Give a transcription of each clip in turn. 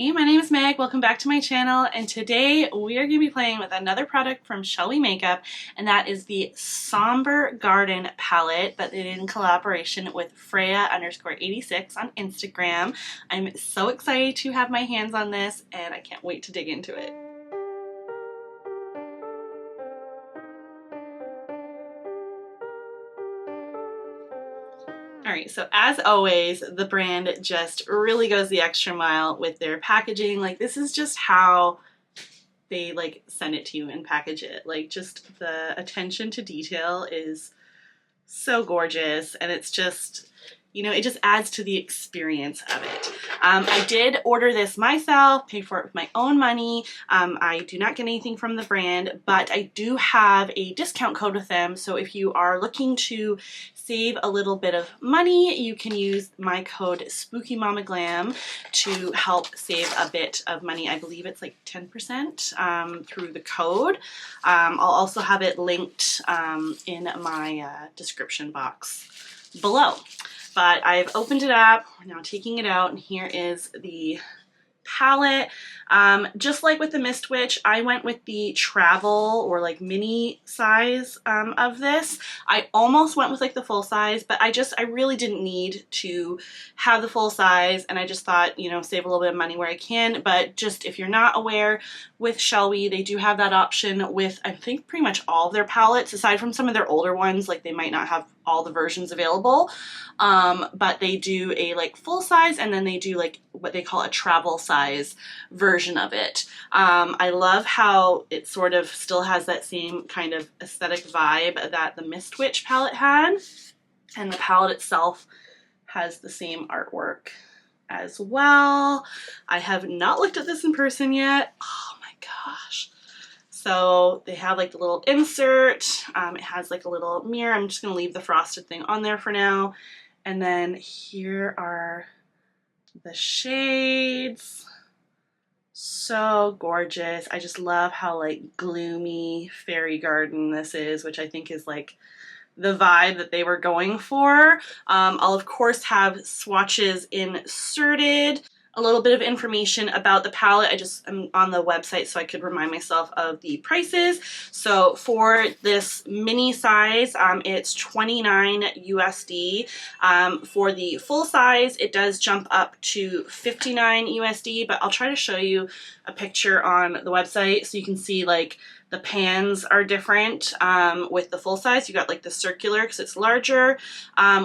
Hey, my name is Meg. Welcome back to my channel, and today we are going to be playing with another product from Shellie Makeup, and that is the Somber Garden palette that they did in collaboration with Freya_86 on Instagram. I'm so excited to have my hands on this, and I can't wait to dig into it. Alright, so as always, the brand just really goes the extra mile with their packaging. Like, this is just how they send it to you and package it. Like, just the attention to detail is so gorgeous, and it's just, you know, it just adds to the experience of it. I did order this myself, pay for it with my own money. I do not get anything from the brand, but I do have a discount code with them. So if you are looking to save a little bit of money, you can use my code SPOOKYMAMAGLAM to help save a bit of money. I believe it's like 10% through the code. I'll also have it linked in my description box below. But I've opened it up, we're now taking it out, and here is the palette. Just like with the Mist Witch, I went with the travel or like mini size of this. I almost went with like the full size, but I really didn't need to have the full size, and I just thought, you know, save a little bit of money where I can. But just if you're not aware, with Shellwe, they do have that option with, I think, pretty much all of their palettes, aside from some of their older ones. Like, they might not have all the versions available, but they do a like full size, and then they do like what they call a travel size version of it. I love how it sort of still has that same kind of aesthetic vibe that the Mist Witch palette had, and the palette itself has the same artwork as well. I have not looked at this in person yet. Oh my gosh. So they have like the little insert, it has like a little mirror. I'm just going to leave the frosted thing on there for now. And then here are the shades. So gorgeous. I just love how like gloomy fairy garden this is, which I think is like the vibe that they were going for. I'll of course have swatches inserted. A little bit of information about the palette. I'm on the website so I could remind myself of the prices. So for this mini size, it's $29 USD. For the full size, it does jump up to $59 USD, but I'll try to show you a picture on the website so you can see like the pans are different. With the full size, you got like the circular because it's larger.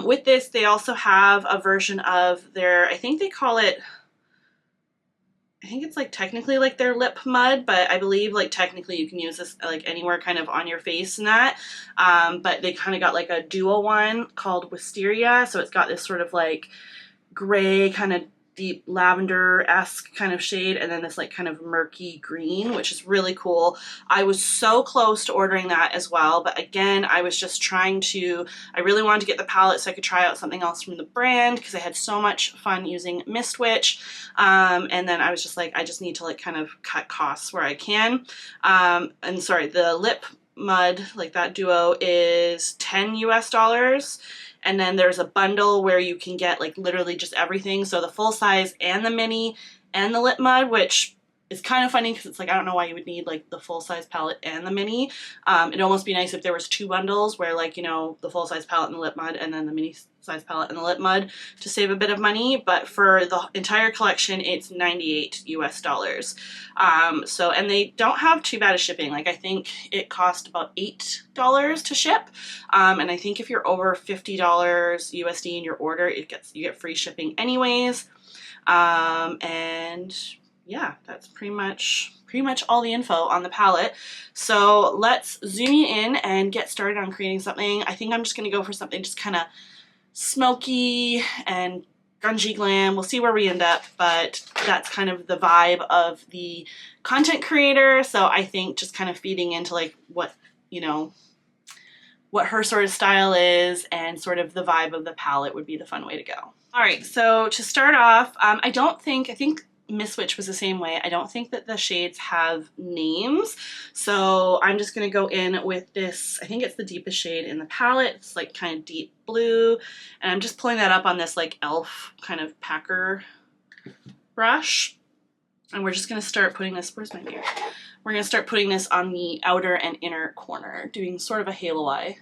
With this, they also have a version of their, I think they call it, I think it's like technically like their lip mud, but I believe like technically you can use this like anywhere kind of on your face and that. But they kind of got like a dual one called Wisteria. So it's got this sort of like gray kind of deep lavender-esque kind of shade, and then this like kind of murky green, which is really cool. I was so close to ordering that as well, but again, I was just trying to, I really wanted to get the palette so I could try out something else from the brand because I had so much fun using Mist Witch, and then I was just like, I just need to like kind of cut costs where I can. And sorry, the Lip Mud, like that duo, is $10 US. And then there's a bundle where you can get like literally just everything. So the full size and the mini and the Lip Mud, which is kind of funny because it's like, I don't know why you would need like the full size palette and the mini. It'd almost be nice if there was two bundles where, like, you know, the full size palette and the Lip Mud, and then the mini size palette and the Lip Mud to save a bit of money. But for the entire collection, it's $98 US. So, and they don't have too bad of shipping. Like, I think it cost about $8 to ship. And I think if you're over $50 USD in your order, you get free shipping anyways. And yeah, that's pretty much all the info on the palette. So let's zoom you in and get started on creating something. I think I'm just going to go for something just kind of smoky and grungy glam. We'll see where we end up, but that's kind of the vibe of the content creator. So I think just kind of feeding into like what, you know, what her sort of style is and sort of the vibe of the palette would be the fun way to go. All right, so to start off, I think Mist Witch was the same way. I don't think that the shades have names, so I'm just going to go in with this, I think it's the deepest shade in the palette. It's like kind of deep blue, and I'm just pulling that up on this like e.l.f. kind of packer brush. And we're just gonna start putting this, where's my mirror? We're gonna start putting this on the outer and inner corner, doing sort of a halo eye.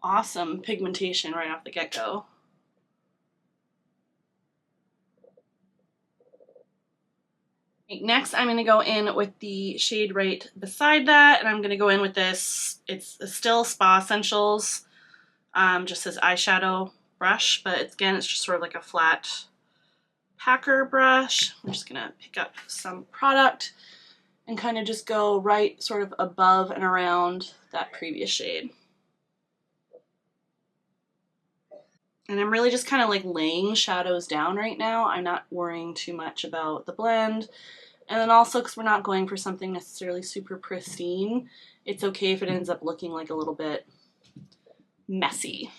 Awesome pigmentation right off the get-go. Next, I'm going to go in with the shade right beside that, and I'm going to go in with this. It's still Spa Essentials, just this eyeshadow brush, but it's just sort of like a flat packer brush. I'm just going to pick up some product and kind of just go right sort of above and around that previous shade. And I'm really just kind of like laying shadows down right now. I'm not worrying too much about the blend. And then also, because we're not going for something necessarily super pristine, it's okay if it ends up looking like a little bit messy.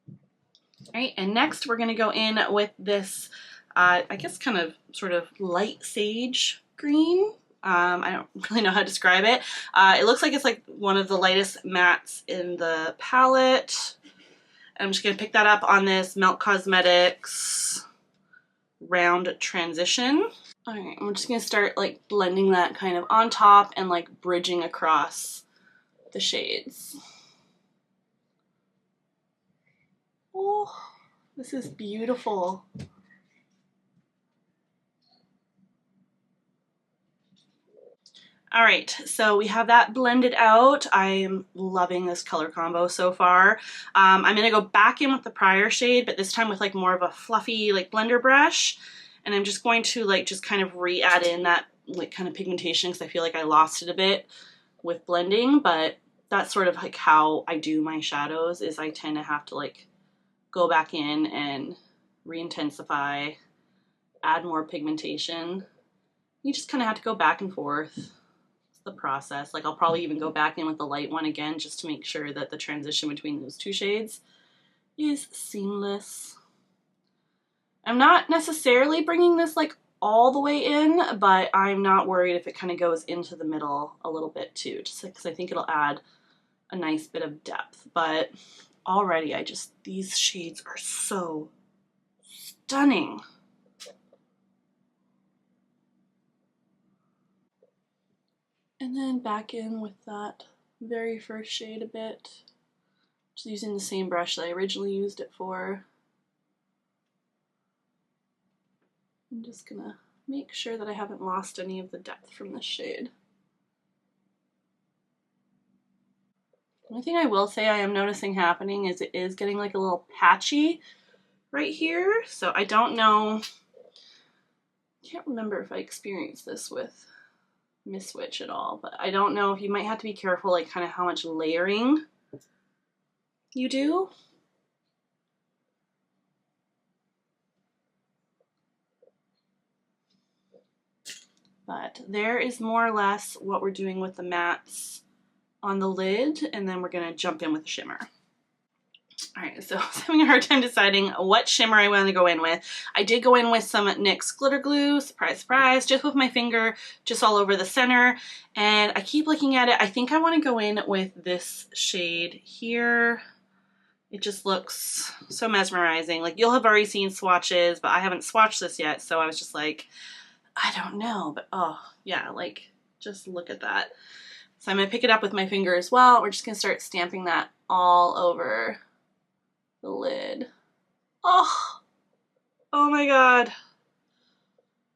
All right, and next we're gonna go in with this, I guess kind of sort of light sage green. I don't really know how to describe it. It looks like it's like one of the lightest mattes in the palette. I'm just going to pick that up on this Milk Cosmetics Round Transition. Alright, I'm just going to start like blending that kind of on top and like bridging across the shades. Oh, this is beautiful. All right, so we have that blended out. I'm loving this color combo so far. I'm gonna go back in with the prior shade, but this time with like more of a fluffy like blender brush. And I'm just going to like just kind of re-add in that like kind of pigmentation because I feel like I lost it a bit with blending, but that's sort of like how I do my shadows is I tend to have to like go back in and re-intensify, add more pigmentation. You just kind of have to go back and forth. The process. Like I'll probably even go back in with the light one again just to make sure that the transition between those two shades is seamless. I'm not necessarily bringing this like all the way in, but I'm not worried if it kind of goes into the middle a little bit too, just because I think it'll add a nice bit of depth. But already these shades are so stunning. And then back in with that very first shade a bit. Just using the same brush that I originally used it for. I'm just gonna make sure that I haven't lost any of the depth from this shade. The only thing I will say I am noticing happening is it is getting like a little patchy right here. So I don't know, I can't remember if I experienced this with Miss Switch at all, but I don't know if you might have to be careful like kind of how much layering you do. But there is more or less what we're doing with the mattes on the lid, and then we're gonna jump in with the shimmer. Alright, so I was having a hard time deciding what shimmer I want to go in with. I did go in with some NYX glitter glue, surprise, surprise, just with my finger, just all over the center. And I keep looking at it. I think I want to go in with this shade here. It just looks so mesmerizing. Like you'll have already seen swatches, but I haven't swatched this yet. So I was just like, I don't know, but oh yeah, like just look at that. So I'm going to pick it up with my finger as well. We're just going to start stamping that all over the lid. Oh, oh my God.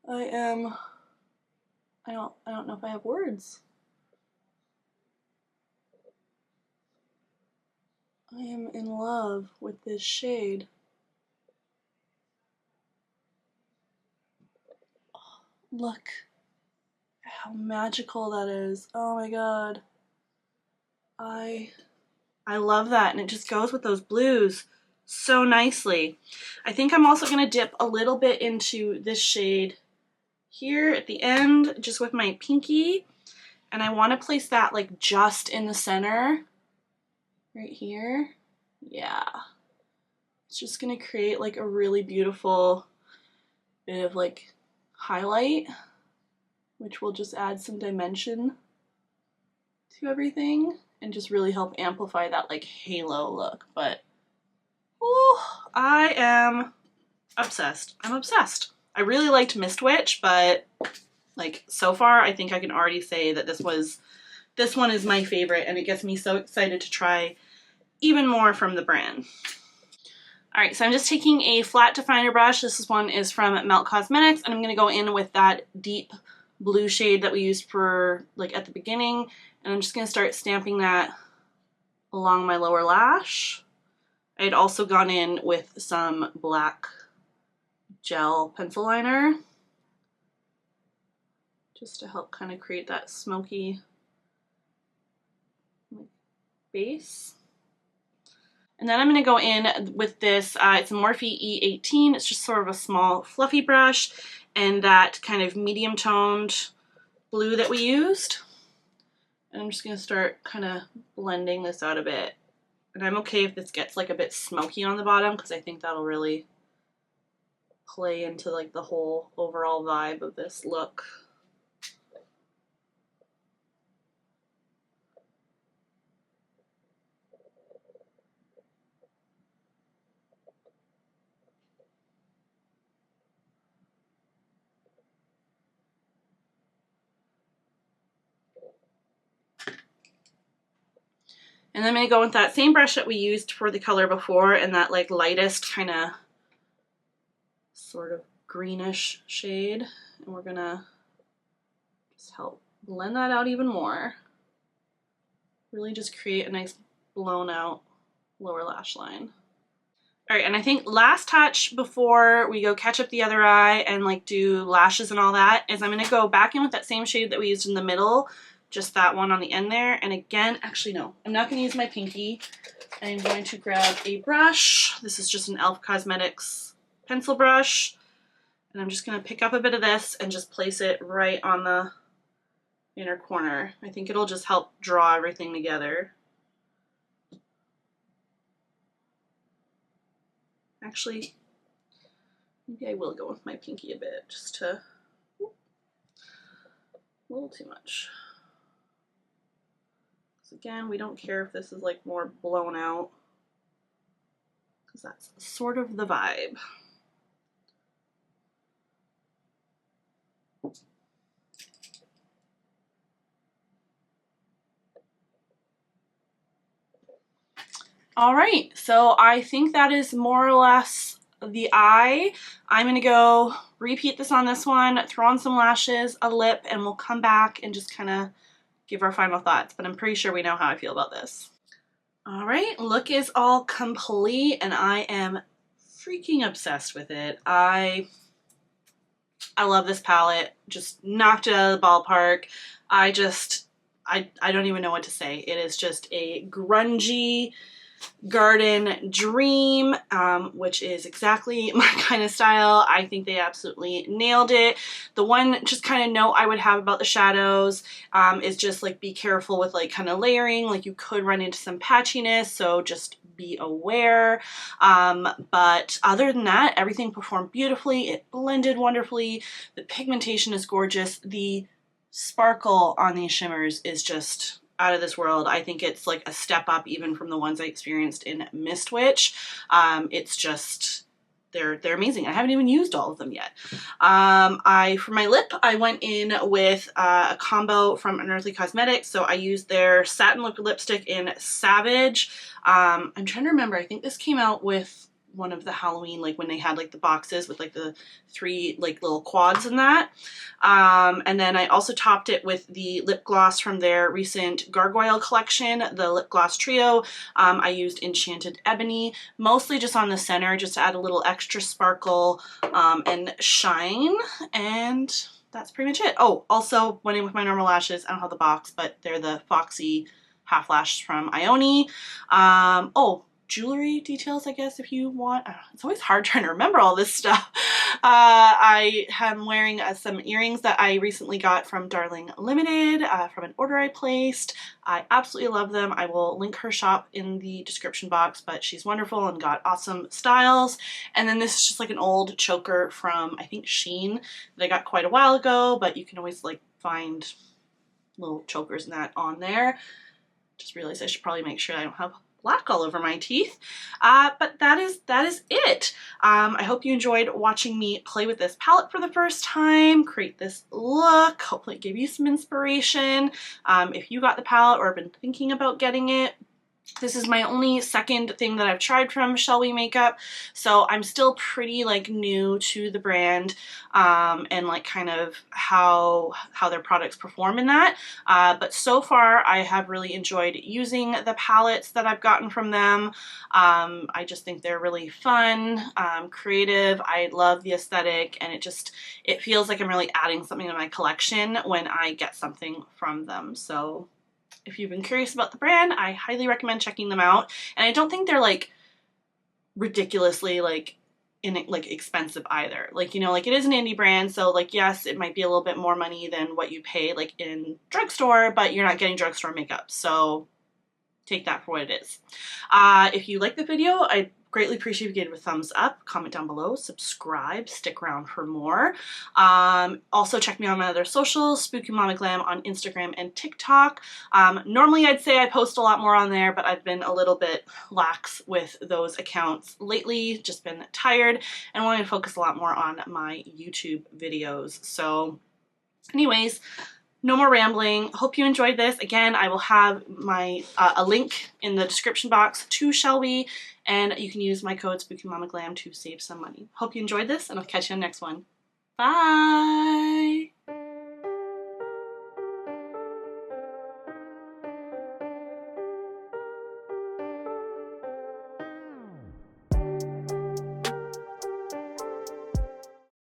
I don't know if I have words. I am in love with this shade. Oh, look how magical that is. Oh my God. I love that, and it just goes with those blues so nicely. I think I'm also going to dip a little bit into this shade here at the end, just with my pinky, and I want to place that like just in the center, right here. Yeah. It's just going to create like a really beautiful bit of like highlight, which will just add some dimension to everything. and just really help amplify that like halo look. But ooh, I am obsessed. I'm obsessed. I really liked Mist Witch, but like so far I think I can already say that this one is my favorite, and it gets me so excited to try even more from the brand. Alright, so I'm just taking a flat definer brush. This one is from Melt Cosmetics, and I'm going to go in with that deep blue shade that we used for like at the beginning, and I'm just going to start stamping that along my lower lash. I had also gone in with some black gel pencil liner just to help kind of create that smoky base. And then I'm going to go in with this, it's a Morphe E18. It's just sort of a small fluffy brush, and that kind of medium toned blue that we used. And I'm just going to start kind of blending this out a bit. And I'm okay if this gets like a bit smoky on the bottom, because I think that'll really play into like the whole overall vibe of this look. And then I'm going to go with that same brush that we used for the color before, and that like lightest kind of sort of greenish shade. And we're going to just help blend that out even more. Really just create a nice blown out lower lash line. Alright, and I think last touch before we go catch up the other eye and like do lashes and all that is I'm going to go back in with that same shade that we used in the middle, just that one on the end there. And again, actually no, I'm not going to use my pinky. I'm going to grab a brush. This is just an e.l.f. Cosmetics pencil brush. And I'm just going to pick up a bit of this and just place it right on the inner corner. I think it'll just help draw everything together. Actually, maybe I will go with my pinky a bit, just to, a little too much. So again, we don't care if this is like more blown out, because that's sort of the vibe. All right, so I think that is more or less the eye. I'm gonna go repeat this on this one, throw on some lashes, a lip, and we'll come back and just kind of give our final thoughts, but I'm pretty sure we know how I feel about this. All right, look is all complete, and I am freaking obsessed with it. I love this palette, just knocked it out of the ballpark. I don't even know what to say. It is just a grungy garden dream, which is exactly my kind of style. I think they absolutely nailed it. The one just kind of note I would have about the shadows is just like be careful with like kind of layering. Like you could run into some patchiness, so just be aware. But other than that, everything performed beautifully. It blended wonderfully. The pigmentation is gorgeous. The sparkle on these shimmers is just out of this world. I think it's like a step up even from the ones I experienced in Mist Witch. It's just, they're amazing. I haven't even used all of them yet. For my lip, I went in with a combo from Unearthly Cosmetics. So I used their satin liquid lipstick in Savage. I'm trying to remember, I think this came out with one of the Halloween, like when they had like the boxes with like the 3 like little quads in that. And then I also topped it with the lip gloss from their recent Gargoyle collection, the lip gloss trio. I used Enchanted Ebony, mostly just on the center, just to add a little extra sparkle and shine. And that's pretty much it. Oh, also went in with my normal lashes. I don't have the box, but they're the Foxy half lash from Ioni. Oh, jewelry details, I guess, if you want. It's always hard trying to remember all this stuff. I am wearing some earrings that I recently got from Darling Limited from an order I placed. I absolutely love them. I will link her shop in the description box, but she's wonderful and got awesome styles. And then this is just like an old choker from, I think, Shein that I got quite a while ago, but you can always like find little chokers and that on there. Just realized I should probably make sure I don't have black all over my teeth. But that is it. I hope you enjoyed watching me play with this palette for the first time, create this look. Hopefully it gave you some inspiration. If you got the palette or have been thinking about getting it, this is my only second thing that I've tried from Shellie Makeup, so I'm still pretty like new to the brand and like kind of how their products perform in that. But so far I have really enjoyed using the palettes that I've gotten from them. I just think they're really fun, creative. I love the aesthetic, and it feels like I'm really adding something to my collection when I get something from them. So if you've been curious about the brand, I highly recommend checking them out. And I don't think they're like ridiculously like expensive either. Like, you know, like it is an indie brand, so like yes, it might be a little bit more money than what you pay like in drugstore, but you're not getting drugstore makeup, so take that for what it is. If you like the video, I'd greatly appreciate if you gave it a thumbs up, comment down below, subscribe, stick around for more. Also check me out on my other socials, SPOOKYMAMAGLAM on Instagram and TikTok. Normally I'd say I post a lot more on there, but I've been a little bit lax with those accounts lately, just been tired and wanting to focus a lot more on my YouTube videos. So anyways, no more rambling. Hope you enjoyed this. Again, I will have my a link in the description box to Shellwe, and you can use my code SPOOKYMAMAGLAM to save some money. Hope you enjoyed this, and I'll catch you on the next one. Bye!